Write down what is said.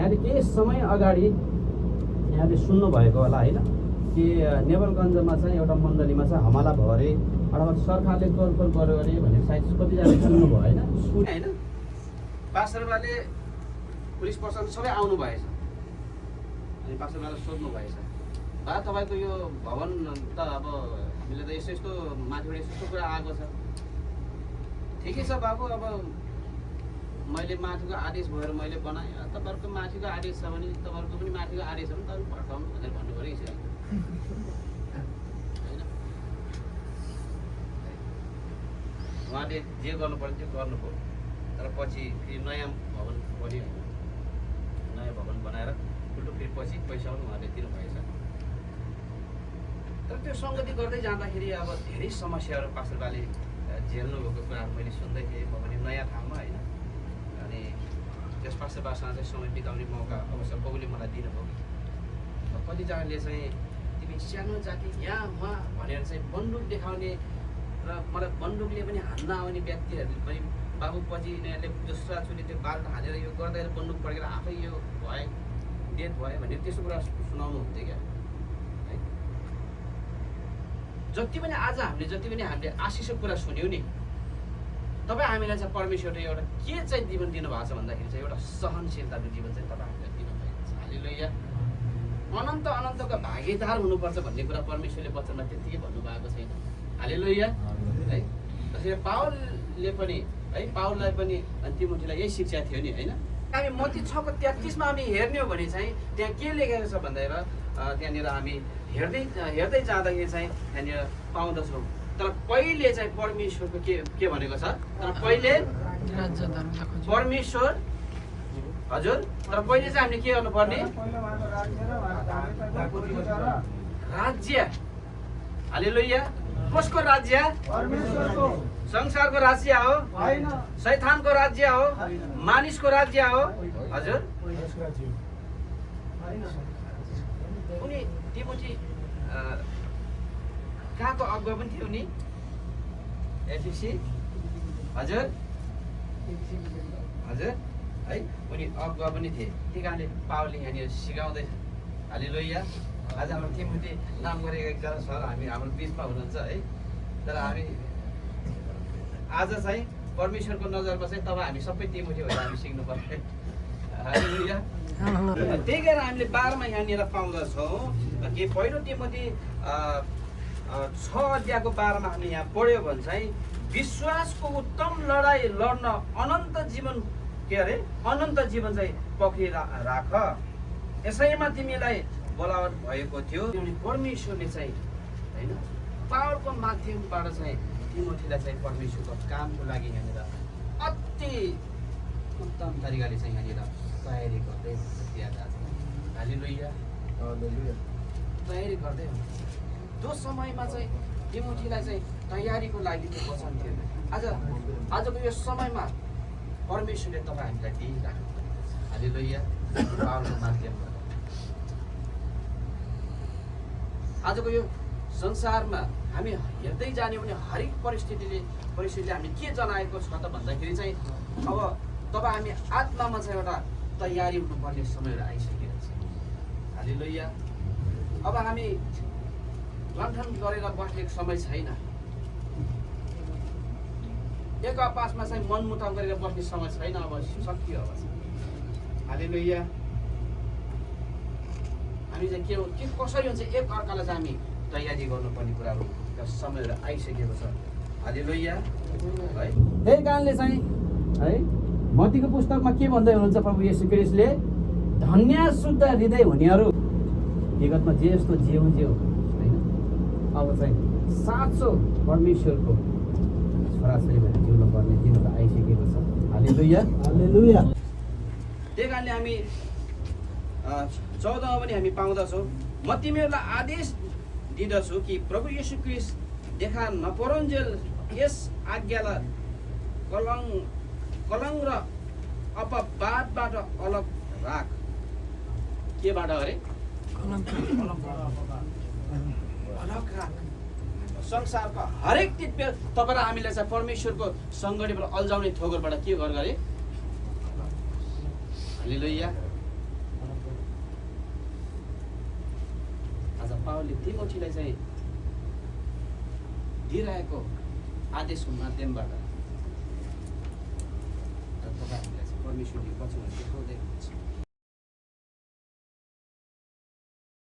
यहाँले केही समय अगाडि यहाँले सुन्नुभएको होला होइन कि नेवलगञ्जमा चाहिँ एउटा मण्डलीमा चाहिँ हमला भयो अरे अथवा सरकारले तोडफोड गर्यो अरे भनेर सायद कतिजनाले सुन्नुभयो होइन पास्टरबाले पुलिस प्रशासन सबै आउनु भएछ अनि पास्टरबाले सोध्नु भएछ बा तपाईँको यो भवन त अब हामीले त यस्तो यस्तो माथिबाट यस्तो कुरा आएको छ ठिकै छ बाबु अब मैले माथिको आदेश भएर मैले बनाएँ तपाईँहरूको माथिको आदेश छ भने तपाईँहरूको पनि माथिको आदेश छ भने तपाईँ भड्काउनु भनेर भन्नु पऱ्यो होइन उहाँले जे गर्नु पर्यो त्यो गर्नुभयो तर पछि फेरि नयाँ भवन बन्यो नयाँ भवन बनाएर उल्टो फेरि पछि पैसा पनि उहाँले दिनुभएछ तर त्यो सङ्गति गर्दै जाँदाखेरि अब धेरै समस्याहरू पास्टरबाले झेल्नु भएको कुराहरू मैले सुन्दै थिएँ म पनि नयाँ ठाउँमा होइन अनि त्यस पास्टरबासँग चाहिँ समय बिताउने मौका अवसर बाउले मलाई दिनुभयो कतिजनाले चाहिँ तिमी सानो जाति यहाँ उहाँ भनेर चाहिँ बन्दुक देखाउने र मलाई बन्दुकले पनि हान्न आउने व्यक्तिहरूले पनि बाबु पछि यिनीहरूले जो छोराछोरी त्यो बाल्ट हालेर यो गर्दाखेरि बन्दुक पड्केर आफै यो भए डेथ भयो भने त्यस्तो कुरा सुनाउनु हुन्थ्यो क्या है जति पनि हामीले आशिषको कुरा सुन्यौँ नि तपाईँ हामीलाई चाहिँ परमेश्वरले एउटा के चाहिँ जीवन दिनुभएको छ भन्दाखेरि चाहिँ एउटा सहनशीलताको जीवन चाहिँ तपाईँ हामीलाई दिनुभएको छ हालेलुया अनन्तका भागीदार हुनुपर्छ भन्ने कुरा परमेश्वरले वचनमा त्यतिकै भन्नुभएको छैन हालेलुया है त्यसरी पावलले पनि है पावललाई पनि तिमोथीलाई यही शिक्षा थियो नि होइन हामी मत्ती 6:33 हामी हेर्ने हो भने चाहिँ त्यहाँ के लेखेको छ भन्दा त्यहाँनिर हामी हेर्दै जाँदाखेरि चाहिँ त्यहाँनिर पाउँदछौँ तर पहिले चाहिँ परमेश्वरको के भनेको छ तर पहिले परमेश्वर हजुर तर पहिले चाहिँ हामीले के गर्नुपर्ने राज्य हालेलुया कसको राज्य परमेश्वरको संसारको राज्य हो हैन शैतानको राज्य हो मानिसको राज्य हो हजुर उनी तिमोथी कहाँको अगुवा पनि थियो नि एफिसी हजुर हजुर है उनी अगुवा पनि थिए त्यही कारणले पावलले यहाँनिर सिकाउँदैछ हालेलुया आज हाम्रो तिमोथी नाम गरेको एकजना सर हाम्रो बिचमा हुनुहुन्छ है तर हामी आज चाहिँ परमेश्वरको नजरमा चाहिँ तपाईँ हामी सबै तिमोथी भएर हामी सिक्नुपर्छ हालेलुया त्यही कारण हामीले 12मा यहाँनिर पाउँदछौँ कि पहिलो तिमोथी 6:12मा हामी यहाँ पढ्यो भने चाहिँ विश्वासको उत्तम लडाइँ लड्न अनन्त जीवन चाहिँ पक्रि राख यसैमा तिमीलाई बोलावट भएको थियो परमेश्वरले चाहिँ होइन पावलको माध्यमबाट चाहिँ तिमोथीलाई चाहिँ परमेश्वरको कामको लागि यहाँनिर अति उत्तम तरिकाले चाहिँ यहाँनिर तयारी गर्दै हालेलुया तयारी गर्दै त्यो समयमा चाहिँ तिमोथीलाई चाहिँ तयारीको लागि त्यो वचन थियो आजको यो समयमा परमेश्वरले तपाईँ हामीलाई दिइराख्नु हालेलुया पावलको माध्यमबाट आजको यो संसारमा हामी हेर्दै जाने भने हरेक परिस्थितिले हामीले के जनाएको छ त भन्दाखेरि चाहिँ अब तपाईँ हामी आत्मामा चाहिँ एउटा तयारी हुनुपर्ने समयहरू आइसकेको छ हालेलुया अब हामी लन्ठन गरेर बस्ने समय छैन एक आपसमा चाहिँ मनमुटाव गरेर बस्ने समय छैन अब सकियो अब हालेलुया हामी चाहिँ के कसरी हुन्छ एक अर्कालाई चाहिँ हामी तयारी गर्नुपर्ने कुराहरू समयहरू आइसकेको छ हालेलुया है त्यही कारणले चाहिँ है मत्तीको पुस्तकमा के भन्दै हुनुहुन्छ प्रभु येशू ख्रीष्टले धन्य शुद्ध हृदय हुनेहरू विगतमा जे जस्तो जिउ होइन अब चाहिँ साँचो परमेश्वरको छोराछोरी भएर जिउनु पर्ने दिनहरू आइसकेको छ हालेलुया हालेलुया त्यही कारणले हामी 14मा पनि हामी पाउँदछौँ म तिमीहरूलाई आदेश दिँदछु कि प्रभु येशू ख्रीष्ट देखा नपरुन्जेल यस आज्ञालाई कलङ र अपवादबाट अलग राख केबाट अरे अलग राख संसारको हरेक तिप्य तपाईँ र हामीले चाहिँ परमेश्वरको सङ्गठनबाट अल्झाउने थोगरबाट के गर गरे हालेलुया परमेश्वरले तिमोथीलाई चाहिँ दिइरहेको आदेशको माध्यमबाट र तपाईँहरूलाई चाहिँ परमेश्वरले वचनहरू देखाउँदै हुनुहुन्छ।